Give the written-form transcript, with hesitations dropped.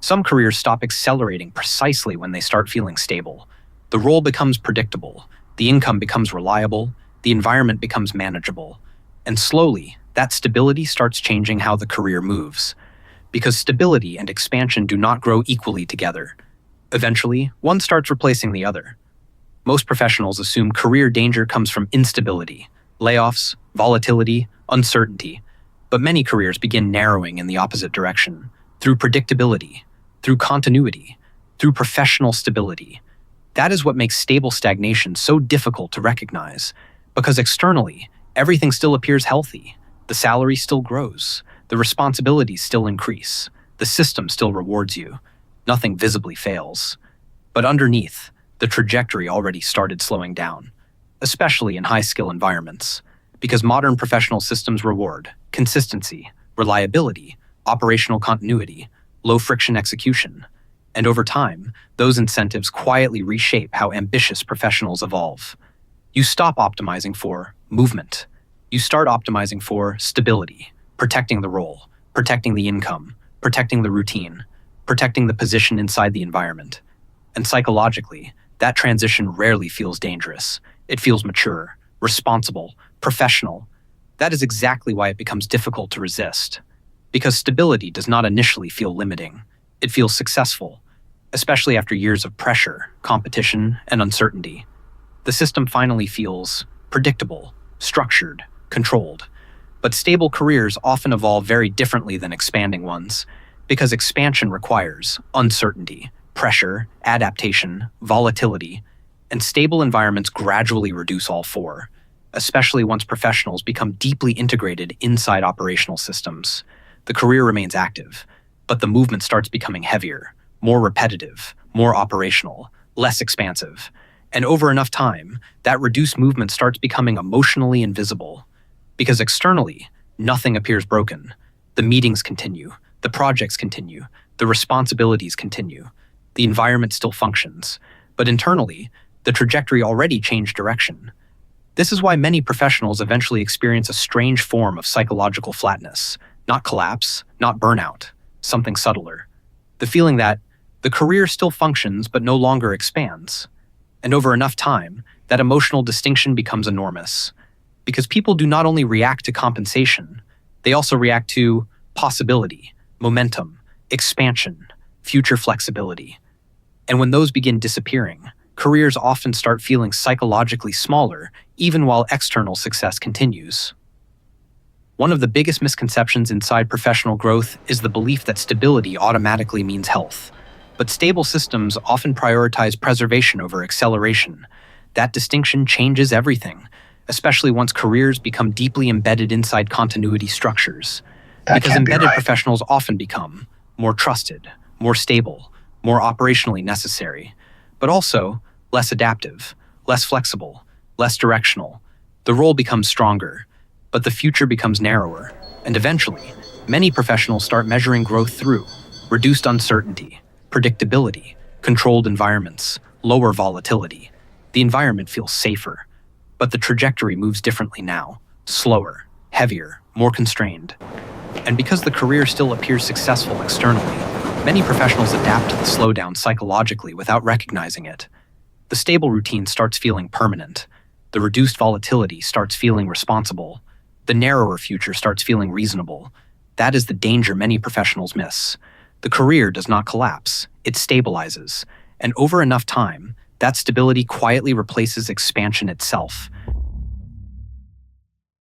Some careers stop accelerating precisely when they start feeling stable. The role becomes predictable, the income becomes reliable, the environment becomes manageable. And slowly, that stability starts changing how the career moves. Because stability and expansion do not grow equally together. Eventually, one starts replacing the other. Most professionals assume career danger comes from instability, layoffs, volatility, uncertainty. But many careers begin narrowing in the opposite direction, through predictability, through continuity, through professional stability. That is what makes stable stagnation so difficult to recognize, because externally, everything still appears healthy. The salary still grows, the responsibilities still increase, the system still rewards you. Nothing visibly fails. But underneath, the trajectory already started slowing down, especially in high-skill environments, because modern professional systems reward consistency, reliability, operational continuity, low-friction execution. And over time, those incentives quietly reshape how ambitious professionals evolve. You stop optimizing for movement. You start optimizing for stability, protecting the role, protecting the income, protecting the routine, protecting the position inside the environment. And psychologically, that transition rarely feels dangerous. It feels mature, responsible, professional. That is exactly why it becomes difficult to resist. Because stability does not initially feel limiting. It feels successful, especially after years of pressure, competition, and uncertainty. The system finally feels predictable, structured, controlled. But stable careers often evolve very differently than expanding ones, because expansion requires uncertainty, pressure, adaptation, volatility, and stable environments gradually reduce all four, especially once professionals become deeply integrated inside operational systems. The career remains active, but the movement starts becoming heavier, more repetitive, more operational, less expansive. And over enough time, that reduced movement starts becoming emotionally invisible. Because externally, nothing appears broken. The meetings continue, the projects continue, the responsibilities continue. The environment still functions, but internally, the trajectory already changed direction. This is why many professionals eventually experience a strange form of psychological flatness, not collapse, not burnout, something subtler. The feeling that the career still functions but no longer expands. And over enough time, that emotional distinction becomes enormous. Because people do not only react to compensation, they also react to possibility, momentum, expansion, future flexibility. And when those begin disappearing, careers often start feeling psychologically smaller, even while external success continues. One of the biggest misconceptions inside professional growth is the belief that stability automatically means health. But stable systems often prioritize preservation over acceleration. That distinction changes everything, especially once careers become deeply embedded inside continuity structures. Because embedded professionals often become more trusted, more stable, more operationally necessary, but also less adaptive, less flexible, less directional. The role becomes stronger, but the future becomes narrower, and eventually, many professionals start measuring growth through reduced uncertainty, predictability, controlled environments, lower volatility. The environment feels safer, but the trajectory moves differently now, slower, heavier, more constrained. And because the career still appears successful externally, many professionals adapt to the slowdown psychologically without recognizing it. The stable routine starts feeling permanent. The reduced volatility starts feeling responsible. The narrower future starts feeling reasonable. That is the danger many professionals miss. The career does not collapse, it stabilizes. And over enough time, that stability quietly replaces expansion itself.